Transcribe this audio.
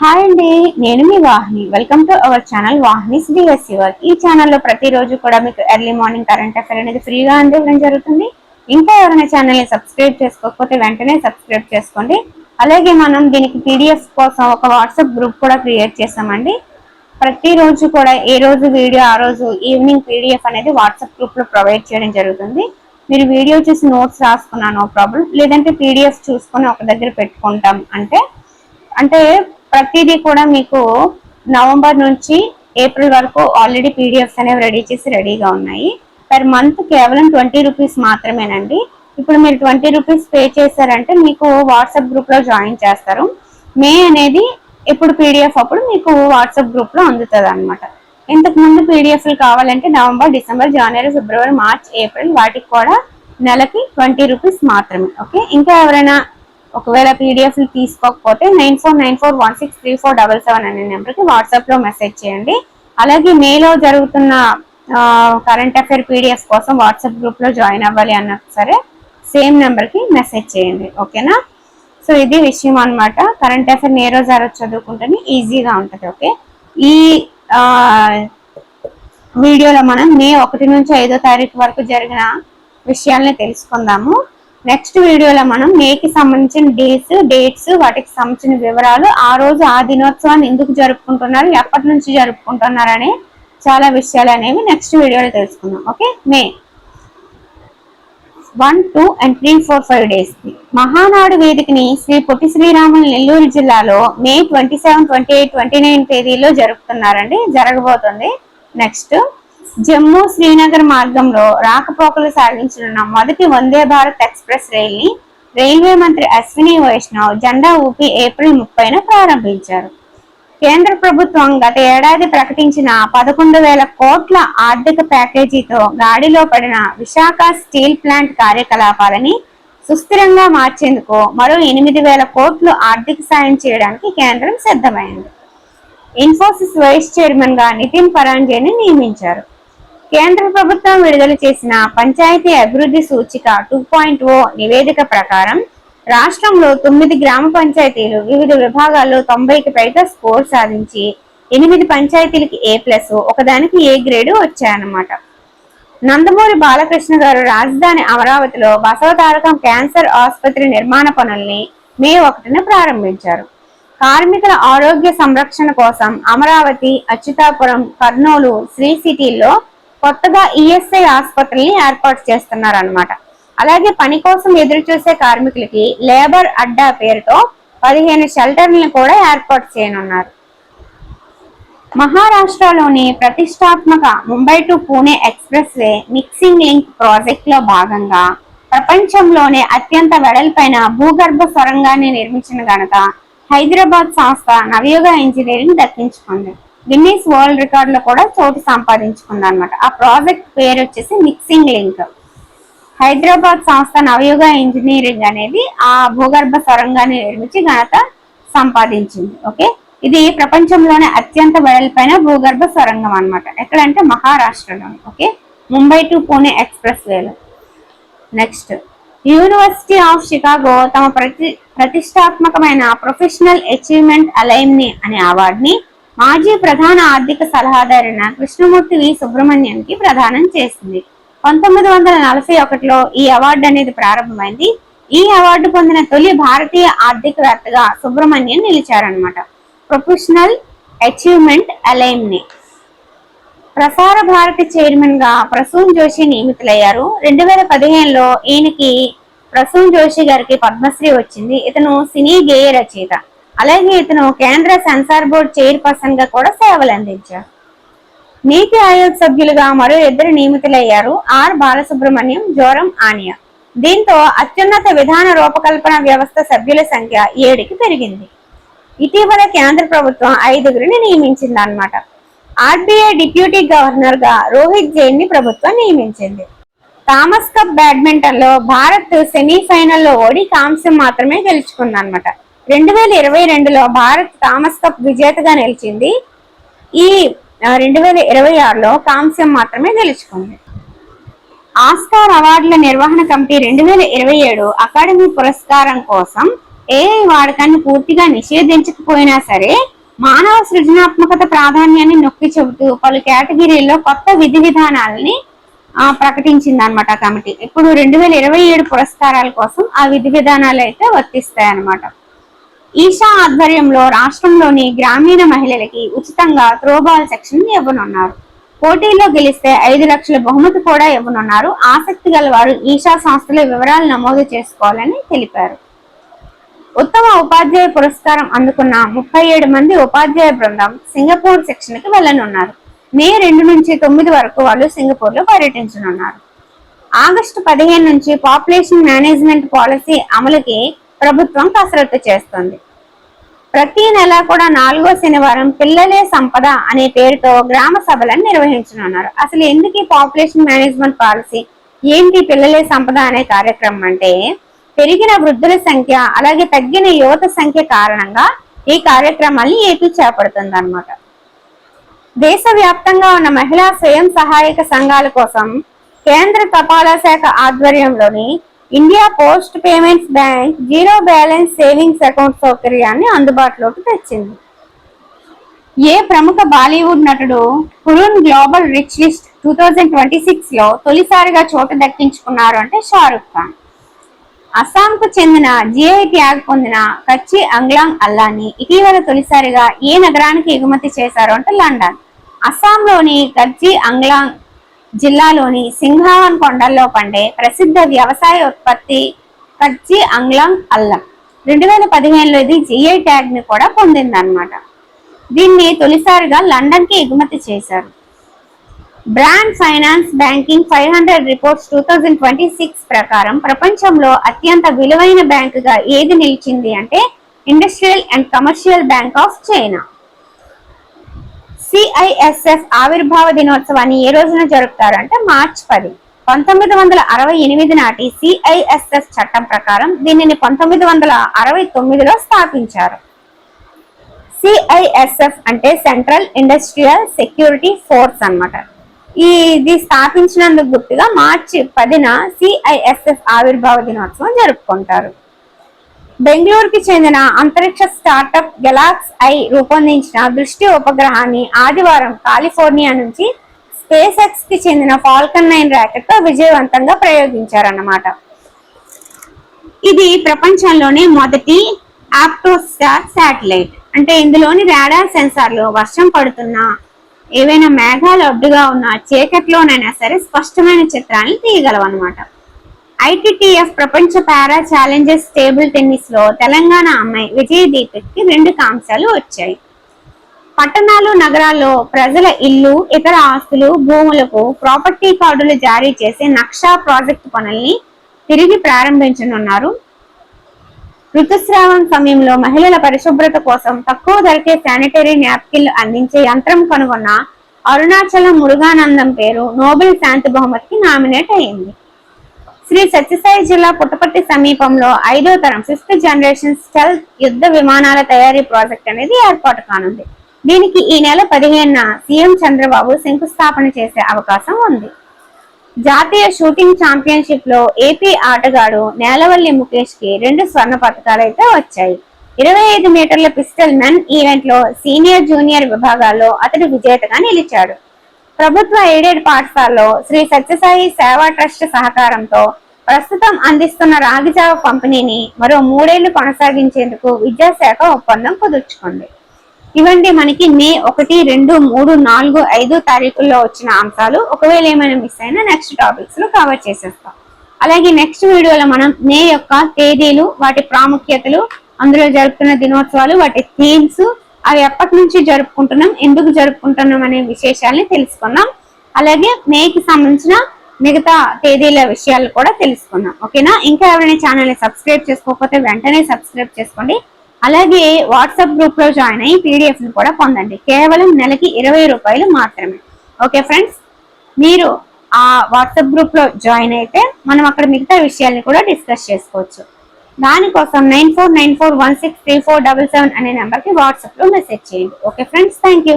Hi అండి, నేను మీ Vahini. Welcome to our channel Vahini's DSC work. ఈ ఛానల్లో ప్రతిరోజు కూడా మీకు ఎర్లీ మార్నింగ్ కరెంట్ అఫైర్ అనేది ఫ్రీగా అందివ్వడం జరుగుతుంది. ఇంకా ఎవరైనా ఛానల్ని సబ్స్క్రైబ్ చేసుకోకపోతే వెంటనే సబ్స్క్రైబ్ చేసుకోండి. అలాగే మనం దీనికి పీడిఎఫ్ కోసం ఒక వాట్సాప్ గ్రూప్ కూడా క్రియేట్ చేసామండి. ప్రతిరోజు కూడా ఏ రోజు వీడియో ఆ రోజు ఈవినింగ్ పీడిఎఫ్ అనేది వాట్సాప్ గ్రూప్లో ప్రొవైడ్ చేయడం జరుగుతుంది. మీరు వీడియో చూసి నోట్స్ రాసుకున్నా నో ప్రాబ్లం, లేదంటే పీడిఎఫ్ చూసుకొని ఒక దగ్గర పెట్టుకుంటాం అంటే ప్రతిదీ కూడా మీకు నవంబర్ నుంచి ఏప్రిల్ వరకు ఆల్రెడీ పీడిఎఫ్స్ అనేవి రెడీ చేసి రెడీగా ఉన్నాయి. పర్ మంత్ కేవలం 20 రూపీస్ మాత్రమేనండి. ఇప్పుడు మీరు 20 రూపీస్ పే చేశారంటే మీకు వాట్సాప్ గ్రూప్ లో జాయిన్ చేస్తారు. మే అనేది ఎప్పుడు పీడిఎఫ్ అప్పుడు మీకు వాట్సాప్ గ్రూప్ లో అందుతుంది అనమాట. ఇంతకు ముందు పీడిఎఫ్లు కావాలంటే నవంబర్, డిసెంబర్, జనవరి, ఫిబ్రవరి, మార్చ్, ఏప్రిల్ వాటికి కూడా నెలకి 20 రూపీస్ మాత్రమే. ఓకే, ఇంకా ఎవరైనా ఒకవేళ పీడిఎఫ్లు తీసుకోకపోతే 9494163477 అనే నెంబర్కి వాట్సాప్లో మెసేజ్ చేయండి. అలాగే మేలో జరుగుతున్న కరెంట్ అఫైర్ పీడిఎఫ్ కోసం వాట్సాప్ గ్రూప్లో జాయిన్ అవ్వాలి అన్నా సరే సేమ్ నెంబర్కి మెసేజ్ చేయండి. ఓకేనా? సో ఇది విషయం అనమాట. కరెంట్ అఫైర్ ఏ రోజు ఆ రోజు చదువుకుంటేనే ఈజీగా ఉంటుంది. ఓకే, ఈ వీడియోలో మనం మే 1 నుంచి 5వ తారీఖు వరకు జరిగిన విషయాల్ని తెలుసుకుందాము. నెక్స్ట్ వీడియోలో మనం మేకి సంబంధించిన డేట్స్ వాటికి సంబంధించిన వివరాలు, ఆ రోజు ఆ దినోత్సవాన్ని ఎందుకు జరుపుకుంటున్నారు, ఎప్పటి నుంచి జరుపుకుంటున్నారు అనే చాలా విషయాలు అనేవి నెక్స్ట్ వీడియోలో తెలుసుకుందాం. Okay, May 1, 2 and 3, 4, 5 days Mahanadu వేదికని శ్రీ పొట్టి శ్రీరాములు నెల్లూరు జిల్లాలో మే 27, 28, 29 తేదీలో జరగబోతుంది. నెక్స్ట్ జమ్మూ శ్రీనగర్ మార్గంలో రాకపోకలు సాగించనున్న మొదటి వందే భారత్ ఎక్స్ప్రెస్ రైల్ని రైల్వే మంత్రి అశ్విని వైష్ణవ్ జెండా ఊపి ఏప్రిల్ 30న ప్రారంభించారు. కేంద్ర ప్రభుత్వం గత ఏడాది ప్రకటించిన 11,000 కోట్ల ఆర్థిక ప్యాకేజీతో గాడిలో పడిన విశాఖ స్టీల్ ప్లాంట్ కార్యకలాపాలని సుస్థిరంగా మార్చేందుకు మరో 8,000 కోట్లు ఆర్థిక సాయం చేయడానికి కేంద్రం సిద్ధమైంది. ఇన్ఫోసిస్ వైస్ చైర్మన్ గా నితిన్ పరాంజేని నియమించారు. కేంద్ర ప్రభుత్వం విడుదల చేసిన పంచాయతీ అభివృద్ధి సూచిక 2.0 నివేదిక ప్రకారం రాష్ట్రంలో 9 గ్రామ పంచాయతీలు వివిధ విభాగాల్లో 90కి పైగా స్కోర్ సాధించి 8 పంచాయతీలకి A+, ఒకదానికి A గ్రేడ్ వచ్చాయన్నమాట. నందమూరి బాలకృష్ణ గారు రాజధాని అమరావతిలో బసవతారకం క్యాన్సర్ ఆసుపత్రి నిర్మాణ పనుల్ని మే 1న ప్రారంభించారు. కార్మికుల ఆరోగ్య సంరక్షణ కోసం అమరావతి, అచ్యుతాపురం, కర్నూలు, శ్రీ సిటీల్లో కొత్తగా ఈఎస్ఐ ఆసుపత్రుల్ని ఏర్పాటు చేస్తున్నారన్నమాట. అలాగే పని కోసం ఎదురు చూసే కార్మికులకి లేబర్ అడ్డా పేరుతో 15 షెల్టర్లను కూడా ఏర్పాటు చేయనున్నారు. మహారాష్ట్రలోని ప్రతిష్టాత్మక Mumbai to Pune express way mixing link project లో భాగంగా ప్రపంచంలోనే అత్యంత వెడల్పైన భూగర్భ సొరంగాన్ని నిర్మించిన ఘనత హైదరాబాద్ సంస్థ నవయుగ ఇంజనీరింగ్ దక్కించుకుంది. గిన్నీస్ వరల్డ్ రికార్డ్ లో కూడా చోటు సంపాదించుకుంది అనమాట. ఆ ప్రాజెక్ట్ పేరు వచ్చేసి మిక్సింగ్ లింక్. హైదరాబాద్ సంస్థ నవయుగ ఇంజనీరింగ్ అనేది ఆ భూగర్భ సొరంగాన్ని నిర్మించి ఘనత సంపాదించింది. ఓకే, ఇది ప్రపంచంలోనే అత్యంత వెడల్పైన భూగర్భ సొరంగం అనమాట. ఎక్కడంటే మహారాష్ట్రలోని. Okay, Mumbai to Pune express వేలో. నెక్స్ట్, యూనివర్సిటీ ఆఫ్ షికాగో తమ ప్రతిష్టాత్మకమైన ప్రొఫెషనల్ అచీవ్మెంట్ అలైమ్ని అనే అవార్డుని మాజీ ప్రధాన ఆర్థిక సలహాదారైన కృష్ణమూర్తి వి సుబ్రహ్మణ్యంకి ప్రదానం చేసింది. 1941లో ఈ అవార్డు అనేది ప్రారంభమైంది. ఈ అవార్డు పొందిన తొలి భారతీయ ఆర్థికవేత్తగా సుబ్రహ్మణ్యన్ నిలిచారనమాట. Professional achievement alumni. Prasar Bharati chairman గా ప్రసూన్ జోషి నియమితులయ్యారు. 2015లో ఈయనకి ప్రసూన్ జోషి గారికి పద్మశ్రీ వచ్చింది. ఇతను సినీ గేయ రచయిత. అలాగే ఇతను కేంద్ర సెన్సార్ బోర్డు చైర్పర్సన్ గా కూడా సేవలు అందించారు. నీతి ఆయోగ్ సభ్యులుగా మరో 2 నియమితులయ్యారు. ఆర్ బాలసుబ్రహ్మణ్యం, జోరం ఆనియా. దీంతో అత్యున్నత విధాన రూపకల్పన వ్యవస్థ సభ్యుల సంఖ్య 7కి పెరిగింది. ఇటీవల కేంద్ర ప్రభుత్వం 5గురిని నియమించింది అన్నమాట. ఆర్బీఐ డిప్యూటీ గవర్నర్ గా రోహిత్ జైన్ ని ప్రభుత్వం నియమించింది. థామస్ కప్ బ్యాడ్మింటన్ లో భారత్ సెమీఫైనల్లో ఓడి కాంస్యం మాత్రమే గెలుచుకుందన్నమాట. 2022లో భారత్ థామస్ కప్ విజేతగా నిలిచింది. ఈ 2026లో కాంస్యం మాత్రమే గెలుచుకుంది. ఆస్కార్ అవార్డుల నిర్వహణ కమిటీ 2027 అకాడమీ పురస్కారం కోసం ఏఐ వాడకాన్ని పూర్తిగా నిషేధించకపోయినా సరే మానవ సృజనాత్మకత ప్రాధాన్యాన్ని నొక్కి చెబుతూ పలు కేటగిరీల్లో కొత్త విధి విధానాలని ప్రకటించింది అనమాట కమిటీ. ఇప్పుడు 2027 పురస్కారాల కోసం ఆ విధి విధానాలు అయితే వర్తిస్తాయి అన్నమాట. ఈషా ఆధ్వర్యంలో రాష్ట్రంలోని గ్రామీణ మహిళలకి ఉచితంగా త్రోబాల్ సెక్షన్ ఇవ్వనున్నారు. పోటీలో గెలిస్తే 5 లక్షల బహుమతి కూడా ఇవ్వనున్నారు. ఆసక్తి గల వారు ఈషా సంస్థలో వివరాలు నమోదు చేసుకోవాలని తెలిపారు. ఉత్తమ ఉపాధ్యాయ పురస్కారం అందుకున్న 37 మంది ఉపాధ్యాయ బృందం సింగపూర్ సెక్షన్ కి వెళ్లనున్నారు. మే 2 నుంచి 9 వరకు వాళ్ళు సింగపూర్ లో పర్యటించనున్నారు. ఆగస్టు 15 నుంచి పాపులేషన్ మేనేజ్మెంట్ పాలసీ అమలుకి ప్రభుత్వం కసరత్తు చేస్తుంది. ప్రతి నెల కూడా 4వ శనివారం పిల్లలే సంపద అనే పేరుతో గ్రామ సభలను నిర్వహించనున్నారు. అసలు ఎందుకు ఈ పాపులేషన్ మేనేజ్మెంట్ పాలసీ, ఏంటి పిల్లలే సంపద అనే కార్యక్రమం అంటే, పెరిగిన వృద్ధుల సంఖ్య అలాగే తగ్గిన యువత సంఖ్య కారణంగా ఈ కార్యక్రమాన్ని ఏపీ చేపడుతుంది అన్నమాట. దేశవ్యాప్తంగా ఉన్న మహిళా స్వయం సహాయక సంఘాల కోసం కేంద్ర తపాలా శాఖ ఆధ్వర్యంలోని India post payments bank zero balance savings account సౌకర్యాన్ని అందుబాటులోకి తెచ్చింది. ఏ ప్రముఖ బాలీవుడ్ నటుడు హురున్ గ్లోబల్ రిచ్ లిస్ట్ 2026 లో తొలిసారిగా చోటు దక్కించుకున్నారు అంటే షారుఖ్ ఖాన్. అస్సాంకు చెందిన జిఐ ట్యాగ్ పొందిన కచ్చి అంగ్లాంగ్ అల్లాని ఇటీవల తొలిసారిగా ఏ నగరానికి ఎగుమతి చేశారు అంటే లండన్. అస్సాంలోని కచ్చి అంగ్లాంగ్ జిల్లాలోని సింఘావన్ కొండల్లో పండే ప్రసిద్ధ వ్యవసాయ ఉత్పత్తి కచ్చి అంగ్లాంగ్ అల్లం 2015లో ఇది జిఐ ట్యాగ్ ని కూడా పొందిందన్నమాట. దీన్ని తొలిసారిగా లండన్ కి ఎగుమతి చేశారు. బ్రాండ్ ఫైనాన్స్ బ్యాంకింగ్ 500 రిపోర్ట్స్ 2026 ప్రకారం ప్రపంచంలో అత్యంత విలువైన బ్యాంకుగా ఏది నిలిచింది అంటే industrial and commercial bank of China. CISF ఆవిర్భావ దినోత్సవాన్ని ఏ రోజున జరుపుతారంటే మార్చి 10. 1968 నాటి సిఐఎస్ఎఫ్ చట్టం ప్రకారం దీనిని 1969లో స్థాపించారు. సిఐఎస్ఎఫ్ అంటే సెంట్రల్ ఇండస్ట్రియల్ సెక్యూరిటీ ఫోర్స్ అన్నమాట. ఇది స్థాపించినందుకు గుర్తుగా మార్చి 10న సిఐఎస్ఎఫ్ ఆవిర్భావ దినోత్సవం జరుపుకుంటారు. బెంగళూరుకి చెందిన అంతరిక్ష స్టార్టప్ గెలాక్స్ ఐ రూపొందించిన దృష్టి ఉపగ్రహాన్ని ఆదివారం కాలిఫోర్నియా నుంచి స్పేస్ ఎక్స్ కి చెందిన ఫాల్కన్ 9 రాకెట్ తో విజయవంతంగా ప్రయోగించారన్నమాట. ఇది ప్రపంచంలోనే మొదటి ఆప్టోస్టార్ శాటిలైట్. అంటే ఇందులోని రాడార్ సెన్సార్లు వర్షం పడుతున్నా, ఏవైనా మేఘాలు అడ్డుగా ఉన్న చీకట్లోనైనా సరే స్పష్టమైన చిత్రాన్ని తీయగలవన్నమాట. ఐటిటిఎఫ్ ప్రపంచ పారా ఛాలెంజర్స్ టేబుల్ టెన్నిస్ లో తెలంగాణ అమ్మాయి విజయ దీపికి 2 కాంస్యాలు వచ్చాయి. పట్టణాలు నగరాల్లో ప్రజల ఇల్లు ఇతర ఆస్తులు భూములకు ప్రాపర్టీ కార్డులు జారీ చేసే నక్షా ప్రాజెక్టు పనుల్ని తిరిగి ప్రారంభించనున్నారు. ఋతుస్రావం సమయంలో మహిళల పరిశుభ్రత కోసం తక్కువ ధరకే శానిటరీ నాప్కిన్లు అందించే యంత్రం కనుగొన్న అరుణాచలం మురుగానందం పేరు నోబెల్ శాంతి బహుమతికి నామినేట్ అయింది. శ్రీ సత్యసాయి జిల్లా పుట్టపర్తి సమీపంలో 5వ తరం 5th జనరేషన్ స్టెల్త్ యుద్ధ విమానాల తయారీ ప్రాజెక్ట్ అనేది ఏర్పాటు కానుంది. దీనికి ఈ నెల 15న సీఎం చంద్రబాబు శంకుస్థాపన చేసే అవకాశం ఉంది. జాతీయ షూటింగ్ ఛాంపియన్షిప్ లో ఏపీ ఆటగాడు నేలవల్లి ముఖేష్ కి 2 స్వర్ణ పతకాలు అయితే వచ్చాయి. 25 మీటర్ల పిస్టల్ మెన్ ఈవెంట్ లో సీనియర్ జూనియర్ విభాగాల్లో అతడు విజేతగా నిలిచాడు. ప్రభుత్వ ఎయిడెడ్ పాఠశాలలో శ్రీ సత్యసాయి సేవా ట్రస్ట్ సహకారంతో ప్రస్తుతం అందిస్తున్న రాగిజావ పంపిణీని మరో 3 ఏళ్లు కొనసాగించేందుకు విద్యాశాఖ ఒప్పందం కుదుర్చుకుంది. ఇవండి మనకి మే 1, 2, 3, 4, 5 తారీఖుల్లో వచ్చిన అంశాలు. ఒకవేళ ఏమైనా మిస్ అయినా నెక్స్ట్ టాపిక్స్ లో కవర్ చేసేస్తాం. అలాగే నెక్స్ట్ వీడియోలో మనం మే యొక్క తేదీలు, వాటి ప్రాముఖ్యతలు, అందులో జరుపుతున్న దినోత్సవాలు, వాటి థీమ్స్, అవి ఎప్పటి నుంచి జరుపుకుంటున్నాం, ఎందుకు జరుపుకుంటున్నాం అనే విశేషాలని తెలుసుకున్నాం. అలాగే మేకి సంబంధించిన మిగతా తేదీల విషయాలు కూడా తెలుసుకున్నాం. ఓకేనా? ఇంకా ఎవరైనా ఛానల్ని సబ్స్క్రైబ్ చేసుకోకపోతే వెంటనే సబ్స్క్రైబ్ చేసుకోండి. అలాగే వాట్సాప్ గ్రూప్ లో జాయిన్ అయ్యి పీడిఎఫ్ ని కూడా పొందండి. కేవలం నెలకి 20 రూపాయలు మాత్రమే. ఓకే ఫ్రెండ్స్, మీరు ఆ వాట్సాప్ గ్రూప్ లో జాయిన్ అయితే మనం అక్కడ మిగతా విషయాల్ని కూడా డిస్కస్ చేసుకోవచ్చు. దానికోసం 9494163477 అనే నెంబర్కి వాట్సాప్ లో మెసేజ్ చేయండి. Okay friends, thank you.